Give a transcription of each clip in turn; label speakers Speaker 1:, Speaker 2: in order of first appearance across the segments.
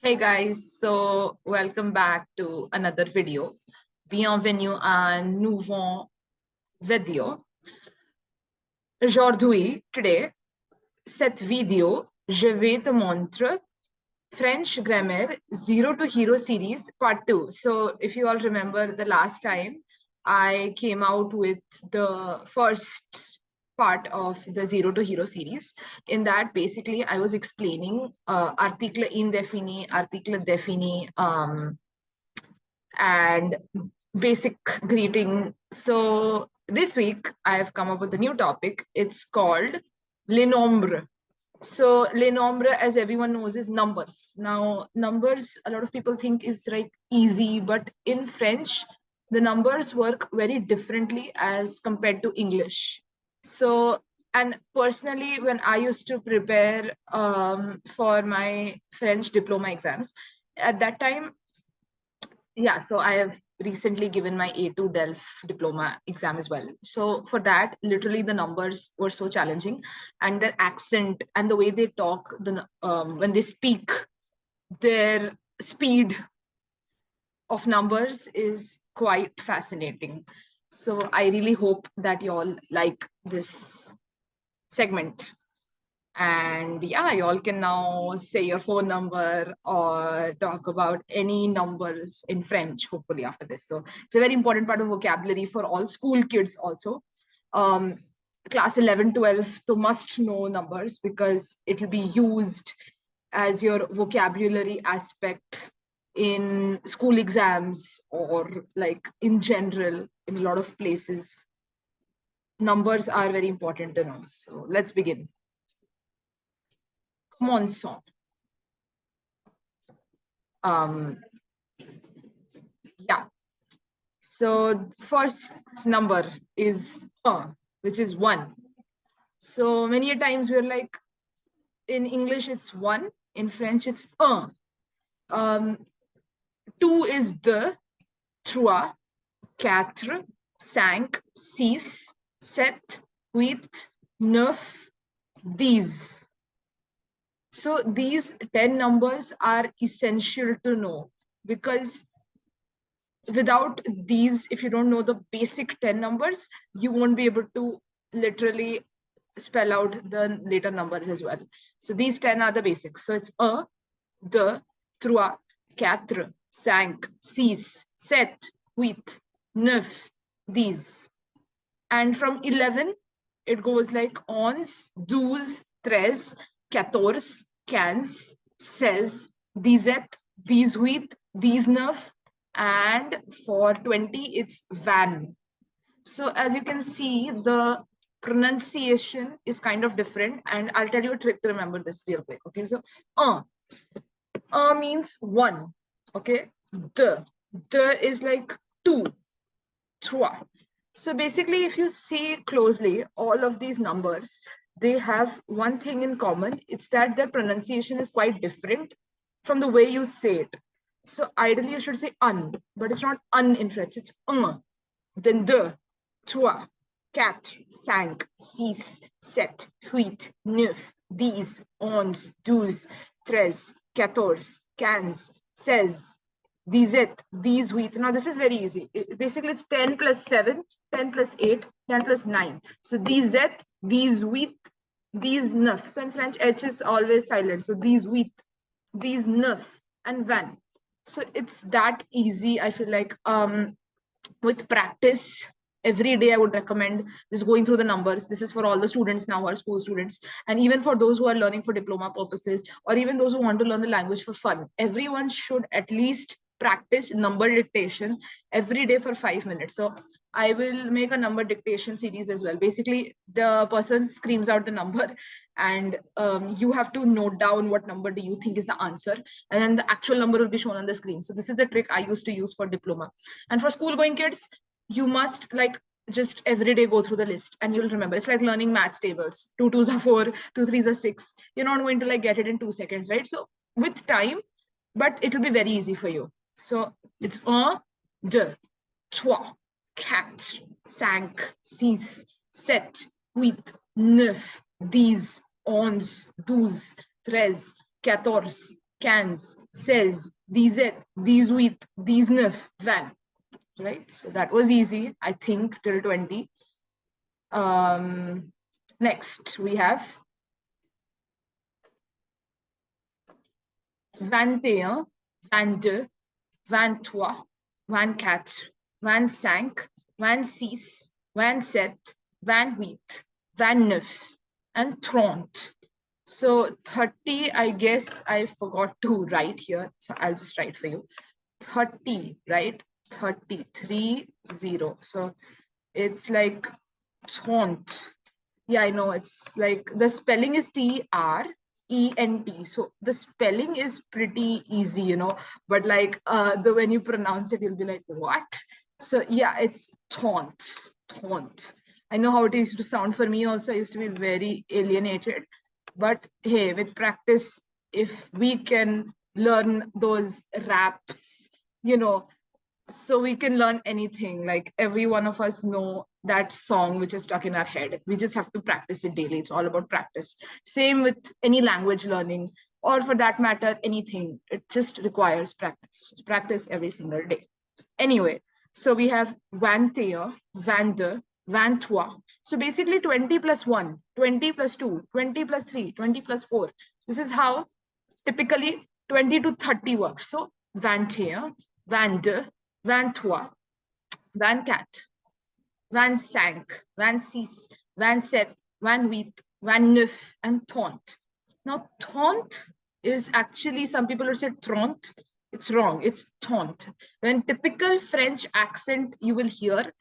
Speaker 1: Hey guys, so welcome back to another video. Bienvenue à un nouveau vidéo. Aujourd'hui, today, cette vidéo, je vais te montrer French Grammar Zero to Hero series part 2. So if you all remember the last time, I came out with the first part of the Zero to Hero series. In that, basically, I was explaining article indefini, article defini, and basic greeting. So this week, I have come up with a new topic. It's called les nombres. So les nombres, as everyone knows, is numbers. Now, numbers, a lot of people think is like easy, but in French, the numbers work very differently as compared to English. So, and personally, when I used to prepare for my French diploma exams, at that time, yeah, so I have recently given my A2 Delft diploma exam as well. So for that, literally the numbers were so challenging, and their accent and the way they talk, when they speak, their speed of numbers is quite fascinating. So I really hope that you all like this segment. And yeah, you all can now say your phone number or talk about any numbers in French, hopefully, after this. So it's a very important part of vocabulary for all school kids also. Um, Class 11, 12, so must know numbers because it will be used as your vocabulary aspect in school exams or like in general in a lot of places. Numbers are very important to know. So let's begin. Commençons. Um, yeah. So first number is which is one. So many times we're like, in English it's one, in French it's un. Two is deux, trois, quatre, cinq, six, sept, huit, neuf, dix. So these 10 numbers are essential to know because without these, if you don't know the basic 10 numbers, you won't be able to literally spell out the later numbers as well. So these 10 are the basics. So it's un, deux, trois, quatre, cinq, six, sept, huit, neuf, dix. And from 11, it goes like onze, douze, treize, quatorze, quinze, seize, dix-sept, dix-huit, dix-neuf, and for 20, it's van. So as you can see, the pronunciation is kind of different, and I'll tell you a trick to remember this real quick. Okay, so means one. Okay, de is like two, trois. So basically, if you see closely, all of these numbers, they have one thing in common. It's that their pronunciation is quite different from the way you say it. So ideally, you should say un, but it's not un in French. It's un, then deux, trois, quatre, cinq, six, sept, huit, neuf, dix, onze, douze, treize, quatorze, quinze, seize, 17, 18. Now this is very easy. Basically, it's 10 plus 7, 10 plus 8, 10 plus 9. So 17, 18, 19. So in French, H is always silent. So 18, 19, and 20. So it's that easy, I feel like. With practice, every day I would recommend just going through the numbers. This is for all the students now, our school students, and even for those who are learning for diploma purposes, or even those who want to learn the language for fun. Everyone should at least practice number dictation every day for 5 minutes. So I will make a number dictation series as well. Basically, the person screams out the number, and you have to note down what number do you think is the answer, and then the actual number will be shown on the screen. So this is the trick I used to use for diploma. And for school going kids, you must like just every day go through the list and you'll remember. It's like learning maths tables. 2 2s are 4, 2 3s are 6. You're not going to like get it in 2 seconds, right? So with time, but it will be very easy for you. So it's un, deux, trois, quatre, cinq, six, sept, huit, neuf, dix, onze, douze, treize, quatorze, quinze, seize, 17, 18, 19, 20. Right? So that was easy, I think, till 20. Next, we have 21, 22, 23, 24, 25, 26, 27, 28, 29, and 30. So 30, I guess I forgot to write here. So I'll just write for you. 30, right? 30, 3, 0. So it's like 30. Yeah, I know. It's like the spelling is Trent. So the spelling is pretty easy, but like when you pronounce it, you'll be like, what? So yeah, it's taunt. Taunt. I know how it used to sound for me also. I used to be very alienated. But hey, with practice, if we can learn those raps, so we can learn anything. Like every one of us know that song which is stuck in our head. We just have to practice it daily. It's all about practice. Same with any language learning, or for that matter, anything. It just requires practice. Practice every single day. Anyway, so we have 21, 22, 23. So basically 20 plus 1, 20 plus 2, 20 plus 3, 20 plus 4. This is how typically 20 to 30 works. So 21, 22, 23, 24, 25, 26, 27, 28, 29, and 30. Now, 30 is actually, some people will say 30. It's wrong. It's 30. When typical French accent you will hear,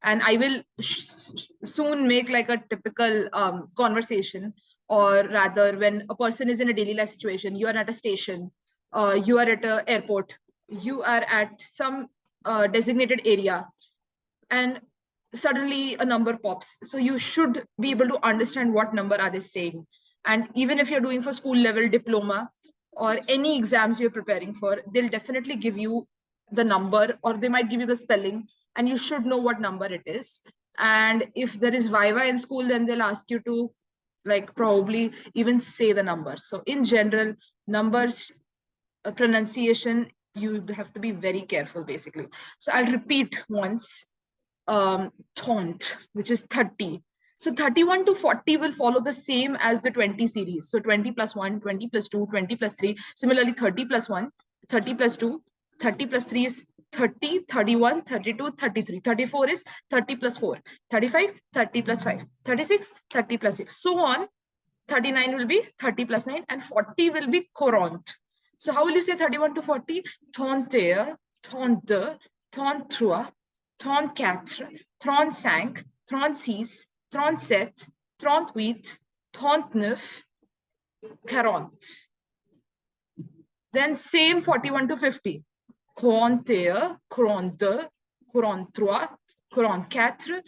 Speaker 1: and I will soon make like a typical conversation, or rather when a person is in a daily life situation, you are at a station, you are at an airport, you are at some designated area, and suddenly a number pops. So you should be able to understand what number are they saying. And even if you're doing for school level diploma or any exams you're preparing for, they'll definitely give you the number, or they might give you the spelling, and you should know what number it is. And if there is viva in school, then they'll ask you to like probably even say the number. So in general, numbers pronunciation, you have to be very careful basically. So I'll repeat once. Taunt, which is 30. So 31 to 40 will follow the same as the 20 series. So 20 plus 1, 20 plus 2, 20 plus 3. Similarly, 30 plus 1, 30 plus 2, 30 plus 3 is 30, 31, 32, 33. 34 is 30 plus 4, 35, 30 plus 5, 36, 30 plus 6. So on. 39 will be 30 plus 9, and 40 will be courant. So how will you say 31 to 40? 31, 32, 33, 34, 35, 36, 37, 38, 39, 40. Then same 41 to 50. 41, 42, 43, 44, 45,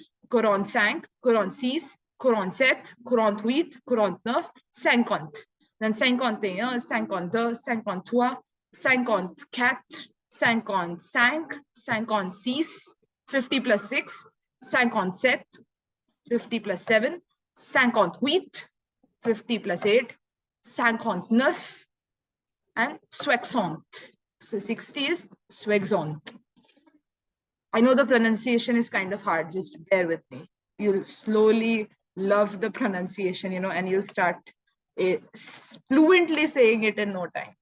Speaker 1: 46, 47, 48, 49, 50. Then 51, 52, 53, 54, 55, 56, 50 plus 6, 57, 50 plus 7, 58, 50 plus 8, 59, and 60. So 60 is 60. I know the pronunciation is kind of hard, just bear with me. You'll slowly love the pronunciation, and you'll start fluently saying it in no time.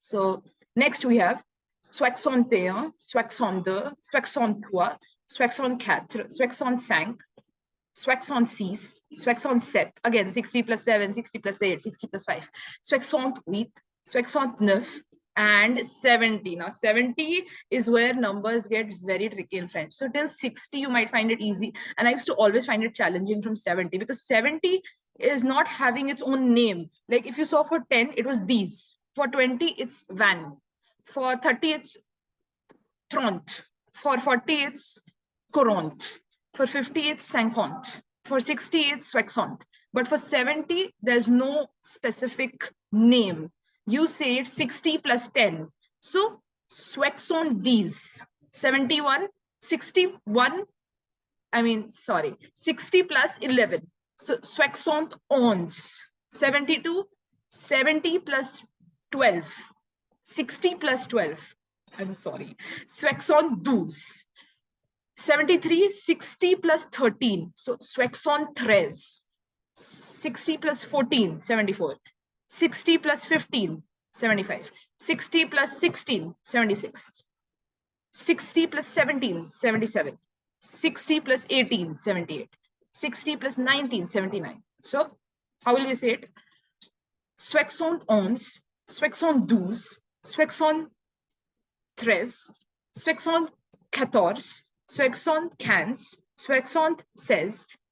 Speaker 1: So next we have 61, 62, 63, 64, 65, 66, 67, again 60 plus 7, 60 plus 8, 60 plus 5, 68, 69, and 70. Now 70 is where numbers get very tricky in French. So till 60 you might find it easy, and I used to always find it challenging from 70, because 70 is not having its own name. Like if you saw for 10 it was these, for 20 it's van, for 30 it's trente, for 40 it's courant, for 50 it's 50, for 60 it's 60, but for 70 there's no specific name. You say it's 60 plus 10. So 70. 71, 61, 60 plus 11. So 71. 72, 70 plus 12. 60 plus 12. I'm sorry. 72. 73, 60 plus 13. So 63. 60 plus 14, 74. 60 plus 15, 75. 60 plus 16, 76. 60 plus 17, 77. 60 plus 18, 78. 60 plus 19, 79. So how will we say it? 71, 72, 73, 74, 75, 76,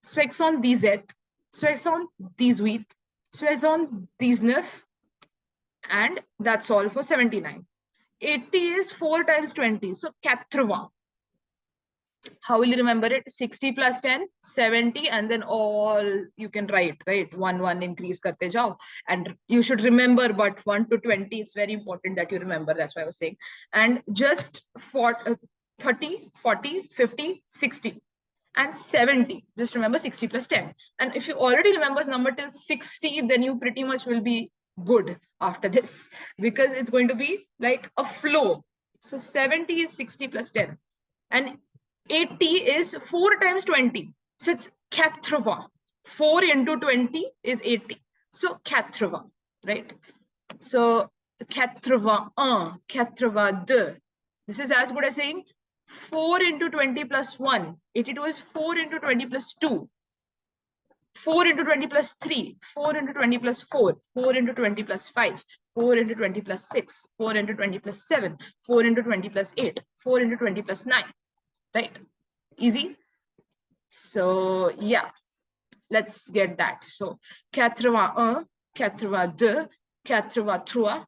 Speaker 1: 77, 78, 79, and that's all for 79. 80 is 4 times 20, so 80. How will you remember it? 60 plus 10, 70, and then all you can write, right? 1 increase karte jao. And you should remember, but 1 to 20, it's very important that you remember. That's why I was saying. And just for 30, 40, 50, 60, and 70. Just remember 60 plus 10. And if you already remember number till 60, then you pretty much will be good after this, because it's going to be like a flow. So 70 is 60 plus 10. And 80 is 4 times 20. So it's 80. 4 into 20 is 80. So 80, right? So 81, 82. This is as good as saying 4 into 20 plus 1. 82 is 4 into 20 plus 2. 4 into 20 plus 3. 4 into 20 plus 4. 4 into 20 plus 5. 4 into 20 plus 6. 4 into 20 plus 7. 4 into 20 plus 8. 4 into 20 plus 9. Right? Easy. So yeah, let's get that. So 81, 82, 83, 84,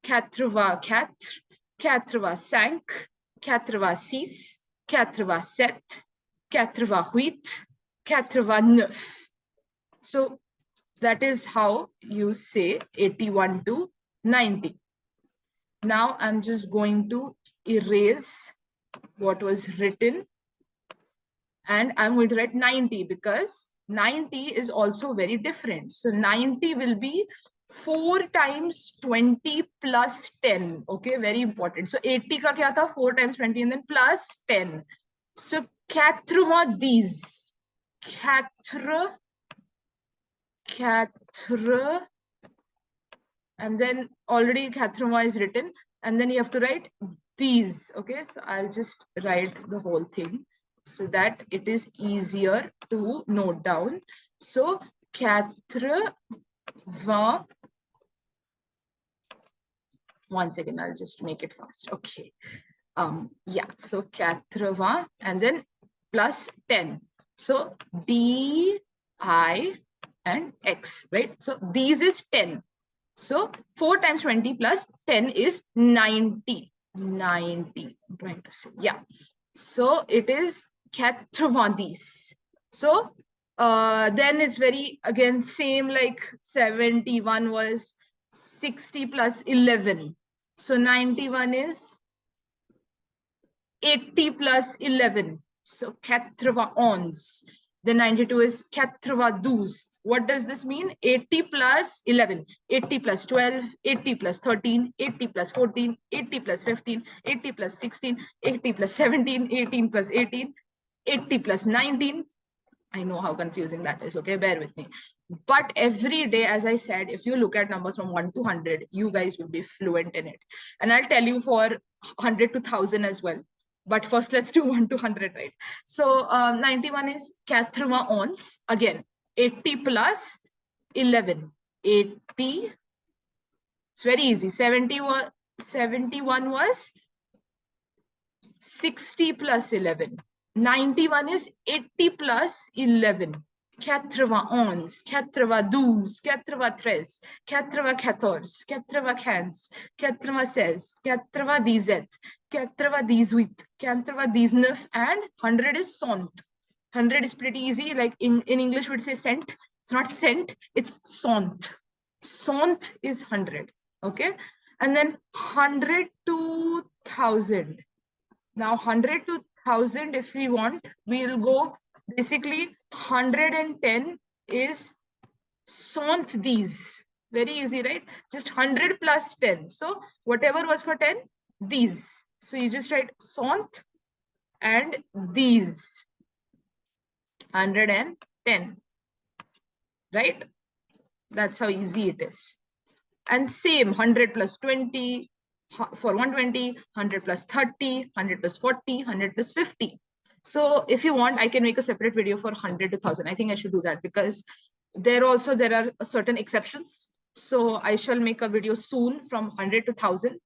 Speaker 1: 85, 86, 87, 88, 89. So that is how you say 81 to 90. Now I'm just going to erase what was written, and I'm going to write 90, because 90 is also very different. So 90 will be 4 times 20 plus 10. Okay, very important. So 80 ka kya tha? 4 times 20 and then plus 10. So 80 these. 80, and then already 80 is written, and then you have to write these. Okay, so I'll just write the whole thing so that it is easier to note down. So 80, 1 second, I'll just make it fast. Okay, yeah, so 80 and then plus 10. So D, I, and X, right? So these is 10. So 4 times 20 plus 10 is 90. 90, I'm trying to say. Yeah. So it is 80. So then it's very, again, same like 71 was 60 plus 11. So 91 is 80 plus 11. So 91. Then 92 is 92. What does this mean? 80 plus 11, 80 plus 12, 80 plus 13, 80 plus 14, 80 plus 15, 80 plus 16, 80 plus 17, 18 plus 18, 80 plus 19. I know how confusing that is. Okay, bear with me. But every day, as I said, if you look at numbers from 1 to 100, you guys will be fluent in it. And I'll tell you for 100 to 1000 as well. But first, let's do 1 to 100, right? So 91 is 91. Again, 80 plus 11. 80. It's very easy. 71 was 60 plus 11. 91 is 80 plus 11. 91, 92, 93, 94, 95, 96, 97, 98, 99, and 100 is cent. 100 is pretty easy. Like in English, we would say cent. It's not cent, it's cent. Cent is 100. Okay. And then 100 to 1000. Now 100 to 1000, if we want, we'll go basically 110 is cent these. Very easy, right? Just 100 plus 10. So whatever was for 10, these. So you just write sont and these. 110, right? That's how easy it is. And same 100 plus 20 for 120, 100 plus 30, 100 plus 40, 100 plus 50. So if you want, I can make a separate video for 100 to 1000. I think I should do that because there are certain exceptions. So I shall make a video soon from 100 to 1000.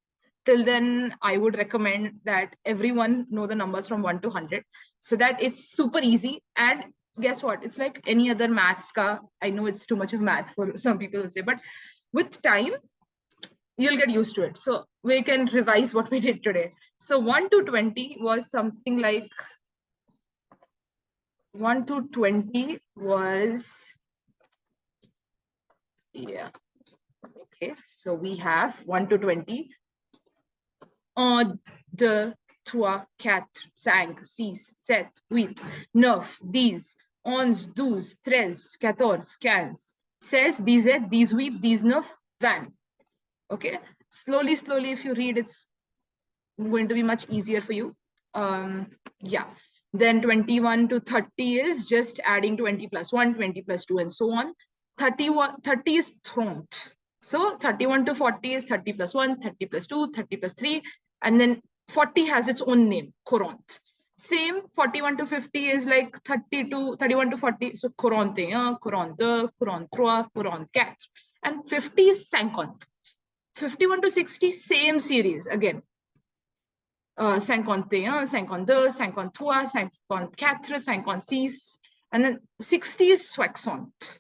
Speaker 1: Till then, I would recommend that everyone know the numbers from 1 to 100 so that it's super easy. And guess what? It's like any other maths ka. I know it's too much of math for some people to say, but with time, you'll get used to it. So we can revise what we did today. So 1 to 20 was something like 1 to 20 was, yeah. Okay, so we have 1 to 20. Un, deux, trois, quatre, cinq, six, sept, huit, neuf, 10, 11, 12, 13, 14, 15, 16, 17, 18, 19, 20. Okay, slowly, if you read, it's going to be much easier for you. Yeah, then 21 to 30 is just adding 20 plus 1, 20 plus 2, and so on. 30 is trente. So 31 to 40 is 30 plus 1, 30 plus 2, 30 plus 3, and then 40 has its own name, quarante. Same 41 to 50 is like 31 to 40. So quarante un, quarante deux, quarante trois, quarante quatre. And 50 is cinquante. 51 to 60, same series again. 51, 52, 53, 54, 56. And then 60 is soixante.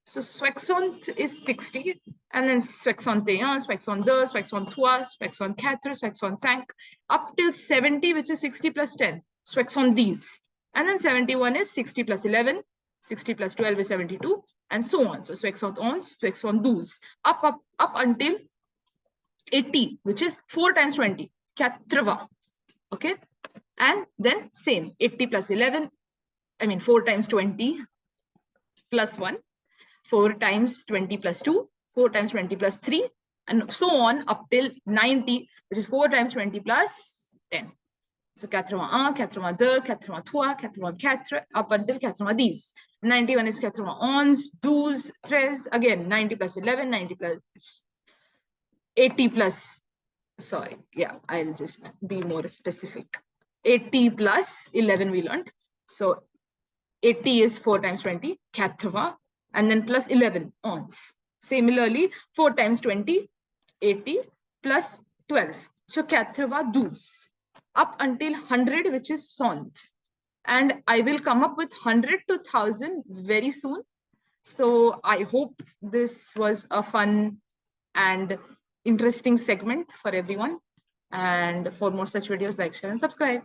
Speaker 1: So soixante is 60. And then 61, 62, 63, 64, 65. Up till 70, which is 60 plus 10. Soixante-dix. And then 71 is 60 plus 11. 60 plus 12 is 72. And so on. So soixante-onze, soixante-douze. Up until 80, which is 4 times 20. 80. Okay, and then same 80 plus 11, 4 times 20 plus 1, 4 times 20 plus 2, 4 times 20 plus 3, and so on up till 90, which is 4 times 20 plus 10. So 81, 82, 83, 84, up until 90. 91 is 91, 12, 13, again 90 plus 11, 90 plus 80 plus, sorry, yeah, I'll just be more specific. 80 plus 11 we learned. So 80 is 4 times 20, 80, and then plus 11 ons. Similarly, 4 times 20, 80 plus 12. So 92 up until 100, which is cent. And I will come up with 100 to 1000 very soon. So I hope this was a fun and interesting segment for everyone. And for more such videos, like, share, and subscribe.